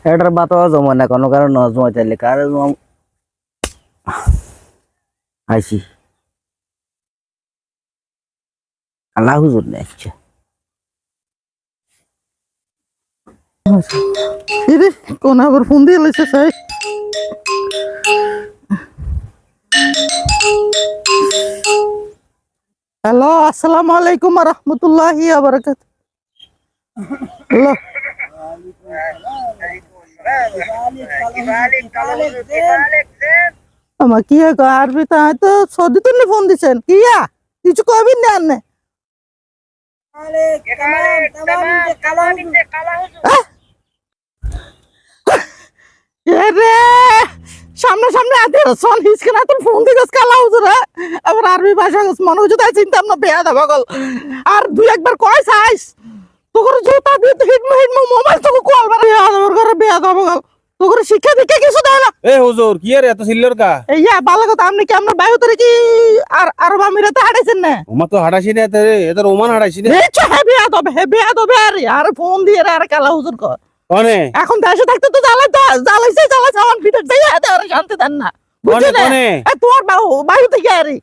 এটার বাতাও জমা না কোনো কারণ ন জমা চাইলে কার আইসি আল্লাহ হুজুর নে আচ্ছা ইরে কোন আবার ফোন দিয়ে লাইছে সাই হ্যালো আসসালামু আলাইকুম ওয়া রাহমাতুল্লাহি ওয়া বারাকাতুহু হ্যালো আমা কি আরবি তা তো সৌদি তুমি ফোন দিছেন কিয়া কিছু কবিন না আনে এরে সামনে সামনে আতে সন হিসকে না তুমি ফোন দিছস কালা হুজুরা আবার আরবি ভাষা মনে হচ্ছে তাই চিন্তা না বেয়া দা পাগল আর দুই একবার কয় সাইস তোর জুতা দিয়ে হিট মোবাইল তো কল বারে বেয়া দা করে বেয়া দা পাগল তোর শিক্ষা দিকে কিছু দেয় না এ হুজুর কি রে এত সিল্লার কা ইয়া ভালো কথা আপনি কি আমরা বায়ু তরে কি আর আরব আমিরাতে হাঁটাইছেন না ওমা তো হাঁটাইছি না এত ওমান হাঁটাইছি না এই হেবিয়া তবে আর ফোন দিয়ে আর কালা হুজুর কর কনে এখন দেশে থাকতে তো জ্বালাইছে আমার ভিতর যাই আর শান্তি দেন না বুঝছেন কনে তোমার বায়ু থেকে আরে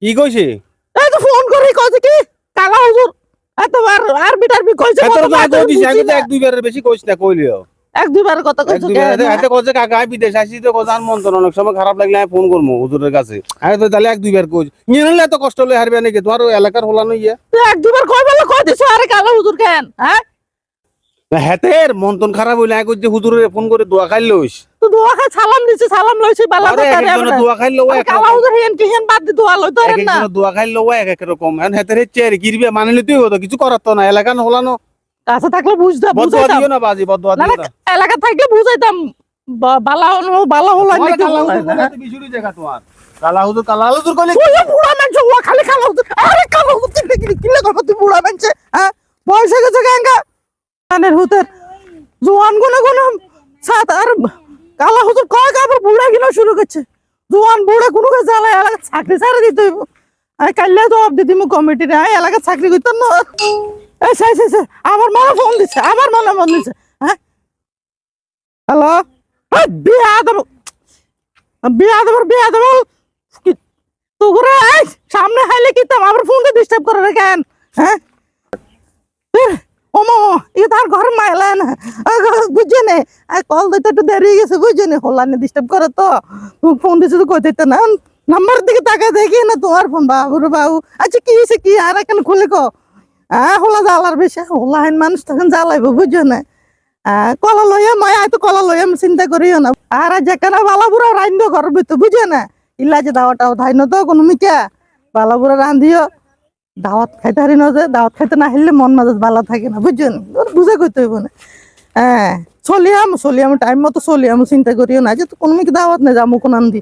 কি কইছে এই তো ফোন করে কইছে কি কালা হুজুর এতবার আর বিটারবি কইছে এত তো আগে দিছি আগে তো এক দুইবারের বেশি কইছ না কইলিও এক দুইবার কথা এক কইছো দুইবার হাতে কইছে কাকা আমি বিদেশ আসি তো কোজান মন তো অনেক সময় খারাপ লাগলে আমি ফোন করবো হুজুরের কাছে আমি তো তাহলে এক দুইবার কইছ নিলে এত কষ্ট লই হারবে নাকি তোমার ওই এলাকার হলানো ইয়া এক দুইবার কই বলে কই দিছো আরে কালা হুজুর কেন হ্যাঁ হেতের মন তন খারাপ হইলে আমি কইছে হুজুরে ফোন করে দোয়া খাই লইস তো দোয়া খাই সালাম দিছে সালাম লইছি বালা আরে কথা একজন রে দোয়া খাই লও এক কালা হুজুর হেন কি হেন বাদ দি দোয়া লই তো এক না একজন দোয়া খাই লও এক রকম এখন হেতের চেয়ার গিরবে মানে নিতেই হতো কিছু করার তো না এলাকা হলানো কাছে থাকলে বদুয়া বুঝাইতাম দিও না বাজি বদুয়া না দিও না না এলাকা থাকলে বুঝাইতাম বালা হলো তোমার নাকি কালা হুজুর কইলে তো বিশুরি জায়গা তোমার কালা হুজুর কইলে তুই বুড়া মানুষ ও খালি কালা হুজুর আরে কালা হুজুর কি লাগা তুই বুড়া মানুষ হ্যাঁ বয়স হয়ে গেছে গাঙ্গা কানের হুতের জোয়ান গুনে সাত আর কালা হুজুর কয় আবার বুড়া কিনা শুরু করছে জোয়ান বুড়া কোনো কাজ জ্বালায় এলাকা চাকরি ছাড়ে দিতে হইব আমি কাল্লা তো অব দিদিম কমিটি রে এলাকা চাকরি করতাম না এই সাই আমার মনে ফোন দিছে আমার মনে ফোন দিছে হ্যাঁ হ্যালো বিয়া দেব তোরা সামনে হাইলে কি তাম আবার ফোন দিয়ে ডিস্টার্ব করে রে কেন হ্যাঁ ওমো ই তার ঘর মাইলা না বুঝছে নে কল দিতে একটু দেরি হয়ে গেছে বুঝছে নে হলানে ডিস্টার্ব করে তো ফোন দিছে তো কই দিতে না নাম্বার দিকে তাকায় দেখি না তোমার ফোন বাবু রে বাবু আচ্ছা কি হয়েছে কি আর এখন খুলে কো হোলা জ্বালার বেশি হোলা হেন মানুষ তখন জ্বালাইবো বুঝছো না কলা লইয়া মই আয় তো কলা লইয়া চিন্তা করিও না আর যেখানে বালাবুড়া রান্ধো ঘর ভিতর বুঝো না ইলা যে দাওয়াটাও ধাইন তো কোনো মিকা বালাবুড়া রান্ধিও দাওয়াত খাইতে হারি না যে দাওয়াত খাইতে না হইলে মন মাঝে ভালো থাকে না বুঝছো না বুঝে করতে হইব না হ্যাঁ চলিয়াম টাইম মতো চলিয়াম চিন্তা করিও না যে তো কোনো মিকে দাওয়াত নেই যাবো কোন আন্দি